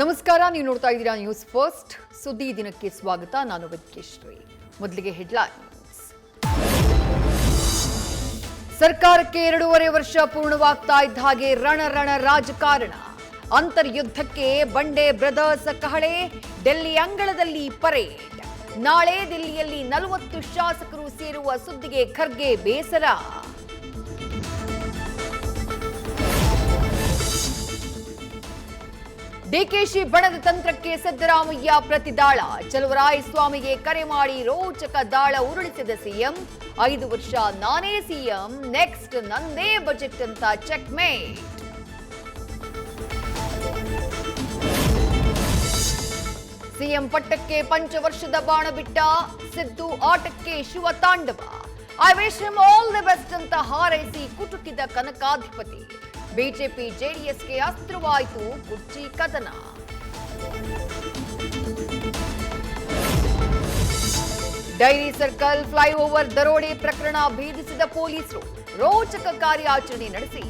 ನಮಸ್ಕಾರ, ನೀವು ನೋಡ್ತಾ ಇದ್ದೀರಾ ನ್ಯೂಸ್ ಫಸ್ಟ್. ಸುದ್ದಿ ದಿನಕ್ಕೆ ಸ್ವಾಗತ. ನಾನು ವೆಂಕಟೇಶ್ವರಿ. ಮೊದಲಿಗೆ ಹೆಡ್ಲೈನ್ಸ್. ಸರ್ಕಾರಕ್ಕೆ 2.5 ವರ್ಷ ಪೂರ್ಣವಾಗ್ತಾ ಇದ್ದ ಹಾಗೆ ರಣ ರಾಜಕಾರಣ. ಅಂತರ್ಯುದ್ಧಕ್ಕೆ ಬಂಡೆ ಬ್ರದರ್ಸ್ ಕಹಳೆ. ಡೆಲ್ಲಿ ಅಂಗಳದಲ್ಲಿ ಪರೇಡ್. ನಾಳೆ ದಿಲ್ಲಿಯಲ್ಲಿ 40 ಶಾಸಕರು ಸೇರುವ ಸುದ್ದಿಗೆ ಖರ್ಗೆ ಬೇಸರ. ಡಿಕೆಶಿ ಬಣದ ತಂತ್ರಕ್ಕೆ ಸಿದ್ದರಾಮಯ್ಯ ಪ್ರತಿದಾಳ. ಚಲುವರಾಯಸ್ವಾಮಿಗೆ ಕರೆ ಮಾಡಿ ರೋಚಕ ದಾಳ ಉರುಳಿಸಿದ ಸಿಎಂ. 5 ವರ್ಷ ನಾನೇ ಸಿಎಂ, ನೆಕ್ಸ್ಟ್ ನಂದೇ ಬಜೆಟ್ ಅಂತ ಚೆಕ್ ಮೇಟ್. ಸಿಎಂ ಪಟ್ಟಕ್ಕೆ ಪಂಚವರ್ಷದ ಬಾಣ ಬಿಟ್ಟ ಸಿದ್ದು, ಆಟಕ್ಕೆ ಶಿವ ತಾಂಡವ. I wish him all the best ಅಂತ ಹಾರೈಸಿ ಕುಟುಕಿದ ಕನಕಾಧಿಪತಿ. ಬಿಜೆಪಿ ಜೆಡಿಎಸ್ಗೆ ಅಸ್ತ್ರವಾಯಿತು ಕುರ್ಚಿ ಕದನ. ಡೈರಿ ಸರ್ಕಲ್ ಫ್ಲೈಓವರ್ ದರೋಡೆ ಪ್ರಕರಣ ಭೇದಿಸಿದ ಪೊಲೀಸರು. ರೋಚಕ ಕಾರ್ಯಾಚರಣೆ ನಡೆಸಿ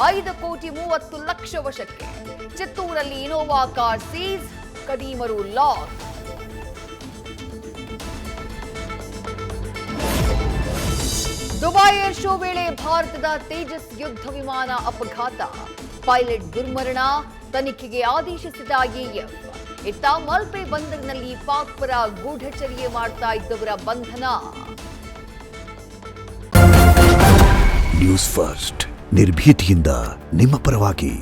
5,30,00,000 ವಶಕ್ಕೆ. ಚಿತ್ತೂರಲ್ಲಿ ಇನೋವಾ ಕಾರ್ ಸೀಸ್, ಕದೀಮರು ಲಾಕ್. ದುಬೈ ಏರ್ ಶೋ ವೇಳೆ ಭಾರತದ ತೇಜಸ್ ಯುದ್ಧ ವಿಮಾನ ಅಪಘಾತ. ಪೈಲಟ್ ದುರ್ಮರಣ. ತನಿಖೆಗೆ ಆದೇಶಿಸಿದ ಎಎಫ್. ಇತ್ತ ಮಲ್ಪೆ ಬಂದರಿನಲ್ಲಿ ಪಾಕ್ ಪರ ಗೂಢಚರ್ಯೆ ಮಾಡ್ತಾ ಇದ್ದವರ ಬಂಧನ. ನ್ಯೂಸ್ ಫಸ್ಟ್, ನಿರ್ಭೀತಿಯಿಂದ ನಿಮ್ಮ ಪರವಾಗಿ.